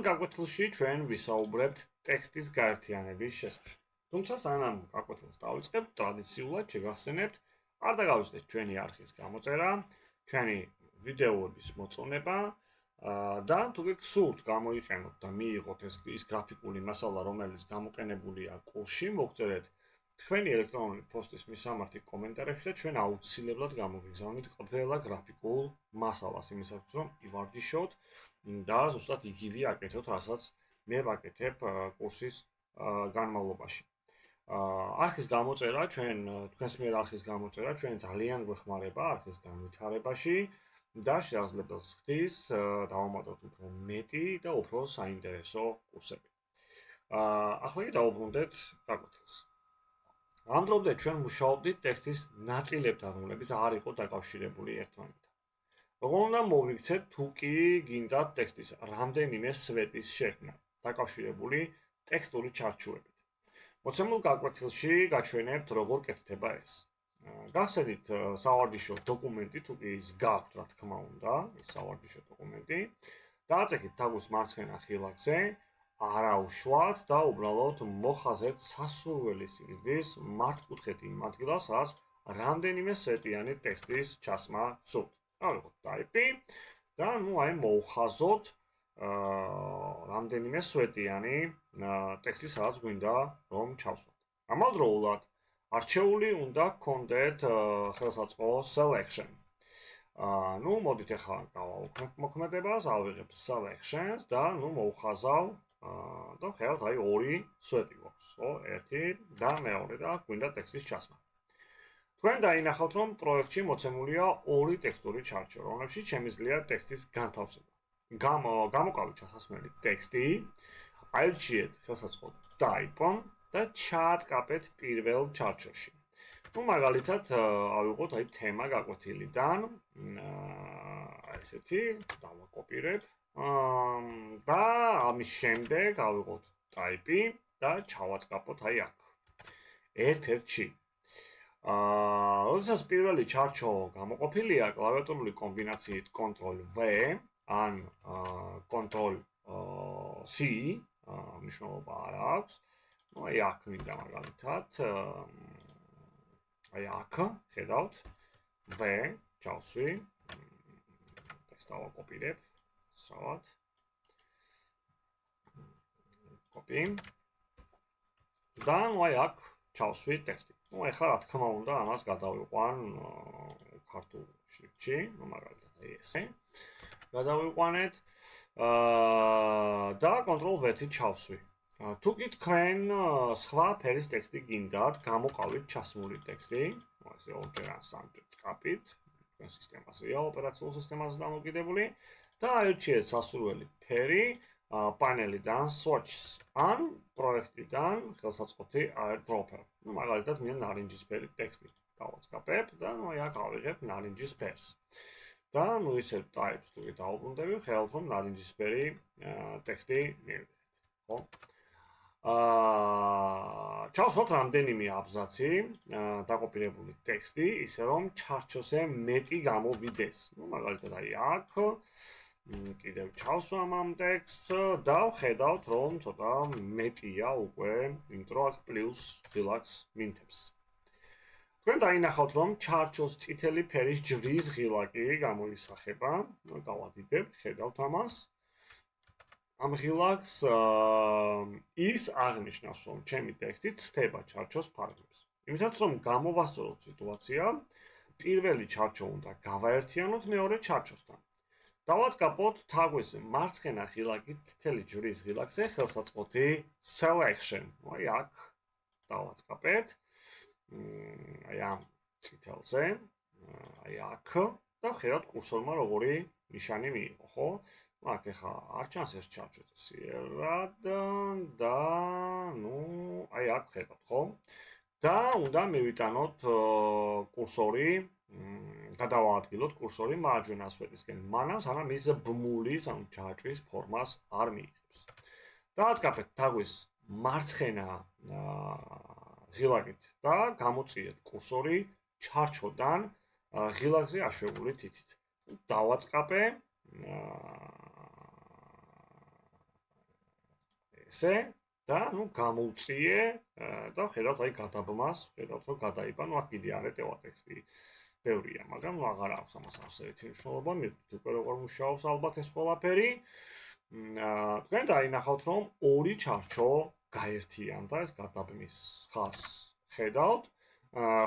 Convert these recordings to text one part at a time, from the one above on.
გაკვეთილში ჩვენ ვისაუბრებთ ტექსტის გაერთიანების შესახებ. თუმცა სანამ გაკვეთილს დავიწყებთ, ტრადიციულად შეგახსენებთ, არ დაგავიწყდეთ ჩვენი არხის გამოწერა, ჩვენი ვიდეოების მოწონება და თუ გსურთ გამოიყენოთ და მიიღოთ ის გრაფიკული მასალა, რომელიც გამოყენებულია კურსში, მოგწერეთ თქვენი ელექტრონული პოსტის მისამართი კომენტარებში და ჩვენ აუცილებლად გამოგიგზავნით ყველა გრაფიკულ მასალას იმისათვის, რომ ივარჯიშოთ და ზუსტად იგივე აკეთოთ, რასაც მე ვაკეთებ კურსის განმავლობაში. არხის გამოწერა, თქვენს მიერ არხის გამოწერა ჩვენ ძალიან გვეხმარება არხის განვითარებაში და შესაძლებელს ხდის დავამატოთ უფრო მეტი და უფრო საინტერესო კურსები. ახლა კი დავუბრუნდეთ გაკვეთილს. ამ დრომდე ჩვენ მუშაობდით ტექსტის ნაწილებთან, რომლებიც არ იყო დაკავშირებული ერთმანეთთან. როგორ უნდა მოვიქცეთ, თუ კი გინდათ ტექსტის რამდენიმე სვეტის შექმნა, დაკავშირებული ტექსტური ჩარჩოებით. მოცემულ გაკვეთილში გაჩვენებთ, როგორ კეთდება ეს. გახსენით სავარჯიშო დოკუმენტი, თუ კი ის გაქვთ, რა თქმა უნდა, ის სავარჯიშო დოკუმენტი. დააწექით თაგვის მარცხენა ხილაკზე, არაუშვათ და უბრალოდ მოხაზეთ სასურველი სიგრძის მართკუთხედი იმ ადგილას, რაც რამდენიმე სვეტიანი ტექსტის ჩასმა სურთ. ავიღოთ ტაიპი და მოუხაზოთ რამდენიმე სვეტიანი ტექსტი, სადაც გვინდა რომ ჩავსვათ. ამავდროულად არჩეული უნდა გქონდეთ ხელსაწყო selection. მოდით ახლა გავავხმოთ მოქმედებას, ავიღებ selections და მოუხაზავ და ხევთ ორი სვეტი გვაქვს, ერთი და მეორე და გვინდა ტექსტის ჩასმა. თქვენ დაინახავთ, რომ პროექტში მოცემულია ორი ტექსტური ჩარჩო, რომლებშიც შემიძლია ტექსტის განთავსება. გამოყავით ჩასასმელი ტექსტი, აირჩიეთ ხელსაწყო type და ჩააწყაპეთ პირველ ჩარჩოში. მაგალითად, ავიღოთ თემა გაკვეთილიდან, ესეთი დავაკოპირებ და ამის შემდეგ ავიღოთ type და ჩავაწყაპოთ აქ. ერთ-ერთში. როდესაც პირველი ჩარჩო გამოყოფილია კლავიატურული კომბინაციით Ctrl+V ან Ctrl+C, მნიშვნელობა არ აქვს. აქ მინდა მაგალითად, აქ ხედავთ, V ჩავსვი, ტექსტს დავაკოპირებ, სწორად. Copy. და აქ ჩავსვი ტექსტი. ეხლა რა თქმა უნდა, ამას გადავიყვან ქართულ შრიფტში, მაგალითად ესე. გადავიყვანეთ და Ctrl+V-ით ჩავსვი. თუ კი თქვენ სხვა ფერის ტექსტი გინდათ, გამოყავით ჩასმული ტექსტი, ესე ორჯერ ან სამჯერ წკაპით, თქვენ სისტემაზეა, ოპერაციულ სისტემაზე დამოკიდებული და აირჩიეთ სასურველი ფერი პანელიდან swatches ან პროექტიდან ხელსაწყოთი airdropper. მაგალითად, მე ნარინჯისფერი ტექსტი დავაწყაპებ და აქ ავიღებ ნარინჯის ფერს. და ისე types თუ დავუბრუნდები, ხედავთ, რომ ნარინჯისფერი ტექსტი მივიღეთ. ხო? ჩავსვათ რამდენიმე აბზაცი დაკოპირებული ტექსტი, ისე რომ ჩარჩოზე მეტი გამოვიდეს. მაგალითად, აქ კიდევ ჩავსვამ ამ ტექსტს და ვხედავთ, რომ ცოტა მეტია უკვე, იმიტომ რომ აქ პლუს ღილაკს მინთებს. თქვენ დაინახავთ, რომ ჩარჩოს წითელი ფერის ჯვრის ღილაკი გამოისახება. გავადიდებ, ხედავთ ამას. ამ ღილაკს ის აღნიშნავს, რომ ჩემი ტექსტი ცდება ჩარჩოს ფარგლებს. იმისათვის, რომ გამოვასწოროთ სიტუაცია, პირველი ჩარჩო უნდა გავაერთიანოთ მეორე ჩარჩოსთან. დავაწყაპოთ თაგვის მარცხენა ღილაკით თითელი ჯვრის ღილაკზე ხელსაწყოთი selection. აქ დავაწყაპეთ. ამ წითელზე, აქ და ხედავთ კურსორმა როგორი ნიშანი მიიღო, ხო? აქ ახლა არ ჩანს ეს ჩარჩო სიერად და აქ ხედავთ, ხო? და უნდა მივიტანოთ კურსორი, გადავაადგილოთ კურსორი მარჯვენა სვეტისკენ, სანამ ის ბმულის, ანუ ჩაჭვის ფორმას არ მიიღებს. დააწყაპეთ თაგვის მარცხენა ღილაკით და გამოწიეთ კურსორი ჩარჩოდან ღილაკზე აშვებული თითით. დავაწყაპე ესე და გამოვწიე და ხედავთ აი გადაბმას, ხედავთ რომ გადაიბა, აქ კიდე არეტევა ტექსტი ბევრია, მაგრამ აღარ აქვს ამას არსებითი მნიშვნელობა, მივხვდით უკვე როგორ მუშაობს ალბათ ეს ყველაფერი. თქვენ დაინახავთ რომ ორი ჩარჩო გაერთიანდა ეს გადაბმის ხაზს ხედავთ,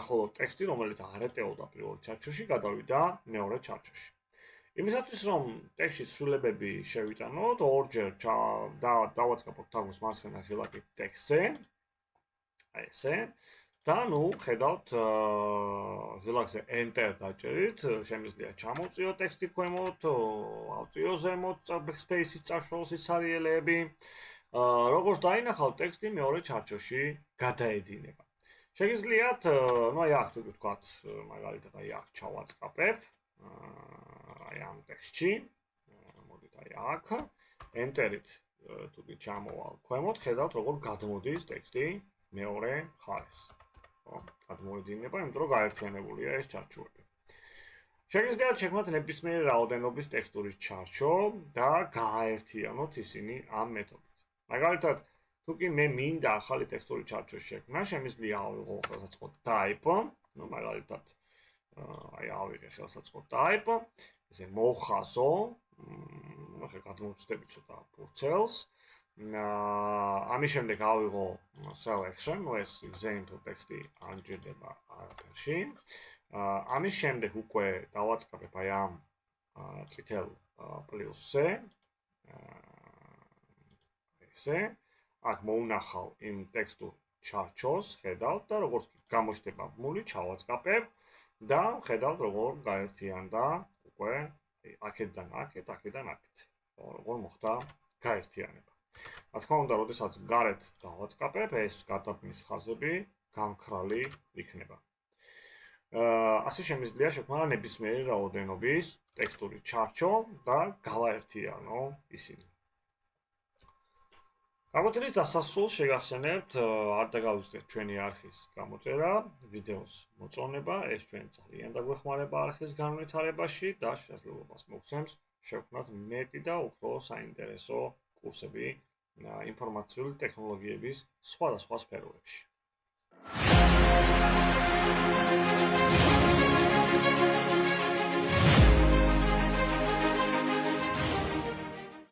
ხოლო ტექსტი რომელიც არეტეოდა პირველ ჩარჩოში გადავიდა მეორე ჩარჩოში. იმისათვის რომ ტექსტის ცვლილებები შევიტანოთ, ორჯერ დავაწყობთ თავს მარცხენა ღილაკით ტექსტზე. აი ესე. და ხედავთ ღილაკზე enter დაჭერით, შემიძლია ჩამოვწიო ტექსტი ქვემოთ, ავწიო ზემოთ, backspace-ის წაშლო სიცარიელეები. როგორც დაინახავთ, ტექსტი მეორე ჩარჩოში გადაედინება. შეგიძლიათ, აი აქ თუ ვთქვათ, მაგალითად აი აქ ჩავაწყაპებ. აი ამ ტექსტში, მოდით აი აქ, enter-ით თუ ჩამოვალ ქვემოთ, ხედავთ როგორ გადმოდის ტექსტი მეორე ხაზს. გადმოედინება, იმიტომ რომ გაერთიანებულია ეს ჩარჩოები. შეგიძლიათ შექმნათ ნებისმიერი რაოდენობის ტექსტურის ჩარჩო და გააერთიანოთ ისინი ამ მეთოდით. მაგალითად, თუ კი მე მინდა ახალი ტექსტური ჩარჩო შექმნა, შემიძლია ავიღო ხელსაწყო type, მაგალითად, აი ავიღე ხელსაწყო type, ესე მოვხაზო, ახლა გადმოვწდები ცოტა ფურცელს. ამის შემდეგ ავიღო selection, ეს example ტექსტი ამჯერდება არაფერში. ამის შემდეგ უკვე დავაწყობებ აი ამ წითელ პლუსზე. ესე, აქ მოუნახავ იმ ტექსტურ ჩარჩოს, ხედავთ და როგორც გამოჩნდება ბმული, ჩავაწყობებ და ხედავთ როგორ გაერთიანდა უკვე აქედან აქეთ, აქედან აქეთ. როგორ მოხდა გაერთიანება. რა თქმა უნდა, როდესაც გარეთ დავაწყობებ, ეს გადაბმის ხაზები გამქრალი იქნება. ასე შემიძლია შექმნა ნებისმიერი რაოდენობის ტექსტური ჩარჩო და გავაერთიანო ისინი. გაკვეთილის დასასრულს შეგახსენებთ, არ დაგავიწყდეთ ჩვენი არხის გამოწერა, ვიდეოს მოწონება, ეს ჩვენ ძალიან დაგვეხმარება არხის განვითარებაში და შესაძლებლობას მოგცემს შევქმნათ მეტი და უფრო საინტერესო კურსები ინფორმაციული ტექნოლოგიების სხვადასხვა სფეროებში.